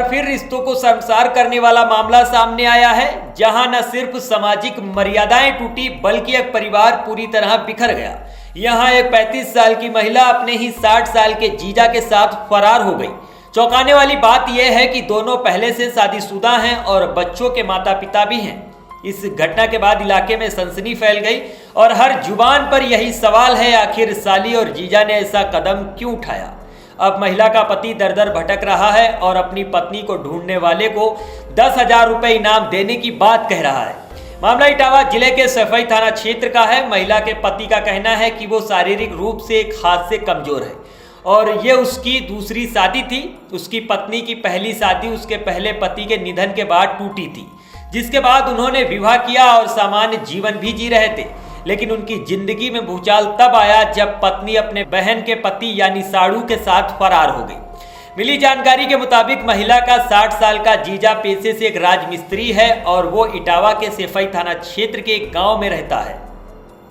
फिर रिश्तों को शर्मसार करने वाला मामला सामने आया है, जहां न सिर्फ सामाजिक मर्यादाएं टूटी बल्कि एक परिवार पूरी तरह बिखर गया। यहां एक 35 साल की महिला अपने ही 60 साल के जीजा के साथ फरार हो गई। चौंकाने वाली बात यह है कि दोनों पहले से शादीशुदा हैं और बच्चों के माता पिता भी हैं। इस घटना के बाद इलाके में सनसनी फैल गई और हर जुबान पर यही सवाल है, आखिर साली और जीजा ने ऐसा कदम क्यों उठाया। अब महिला का पति दर दर भटक रहा है और अपनी पत्नी को ढूंढने वाले को 10,000 रुपए इनाम देने की बात कह रहा है। मामला इटावा जिले के सफाई थाना क्षेत्र का है। महिला के पति का कहना है कि वो शारीरिक रूप से एक हाथ से कमजोर है और ये उसकी दूसरी शादी थी। उसकी पत्नी की पहली शादी उसके पहले पति के निधन के बाद टूटी थी, जिसके बाद उन्होंने विवाह किया और सामान्य जीवन भी जी रहे थे। लेकिन उनकी जिंदगी में भूचाल तब आया जब पत्नी अपने बहन के पति यानी साड़ू के साथ फरार हो गई। मिली जानकारी के मुताबिक महिला का 60 साल का जीजा पेशे से एक राजमिस्त्री है और वो इटावा के सफाई थाना क्षेत्र के एक गांव में रहता है।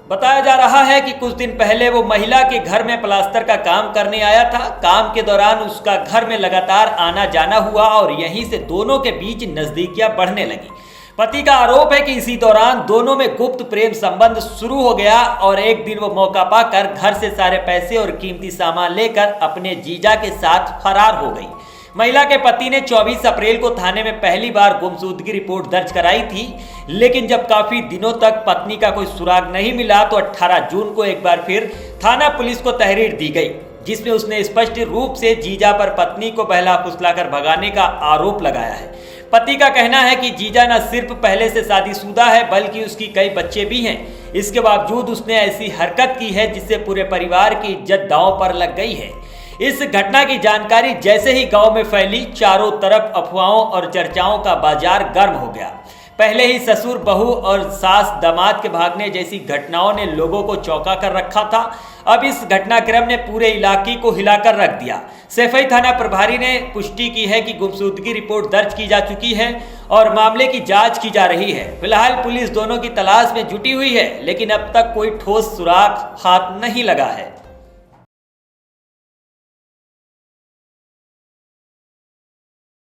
बताया जा रहा है कि कुछ दिन पहले वो महिला के घर में प्लास्टर का काम करने आया था। काम के दौरान उसका घर में लगातार आना जाना हुआ और यहीं से दोनों के बीच नजदीकियां बढ़ने लगी। पति का आरोप है कि इसी दौरान दोनों में गुप्त प्रेम संबंध शुरू हो गया और एक दिन वो मौका पाकर घर से सारे पैसे और कीमती सामान लेकर अपने जीजा के साथ फरार हो गई। महिला के पति ने 24 अप्रैल को थाने में पहली बार गुमशुदगी रिपोर्ट दर्ज कराई थी, लेकिन जब काफी दिनों तक पत्नी का कोई सुराग नहीं मिला तो 18 जून को एक बार फिर थाना पुलिस को तहरीर दी गई, जिसमें उसने स्पष्ट रूप से जीजा पर पत्नी को बहला फुसलाकर भगाने का आरोप लगाया है। पति का कहना है कि जीजा न सिर्फ पहले से शादीशुदा है बल्कि उसकी कई बच्चे भी हैं। इसके बावजूद उसने ऐसी हरकत की है जिससे पूरे परिवार की इज्जत दांव पर लग गई है। इस घटना की जानकारी जैसे ही गांव में फैली, चारों तरफ अफवाहों और चर्चाओं का बाजार गर्म हो गया। पहले ही ससुर बहू और सास दामाद के भागने जैसी घटनाओं ने लोगों को चौंका कर रखा था। अब इस घटनाक्रम ने पूरे इलाके को हिलाकर रख दिया। सफाई थाना प्रभारी ने पुष्टि की है कि गुमशुदगी रिपोर्ट दर्ज की जा चुकी है और मामले की जांच की जा रही है। फिलहाल पुलिस दोनों की तलाश में जुटी हुई है, लेकिन अब तक कोई ठोस सुराग हाथ नहीं लगा है।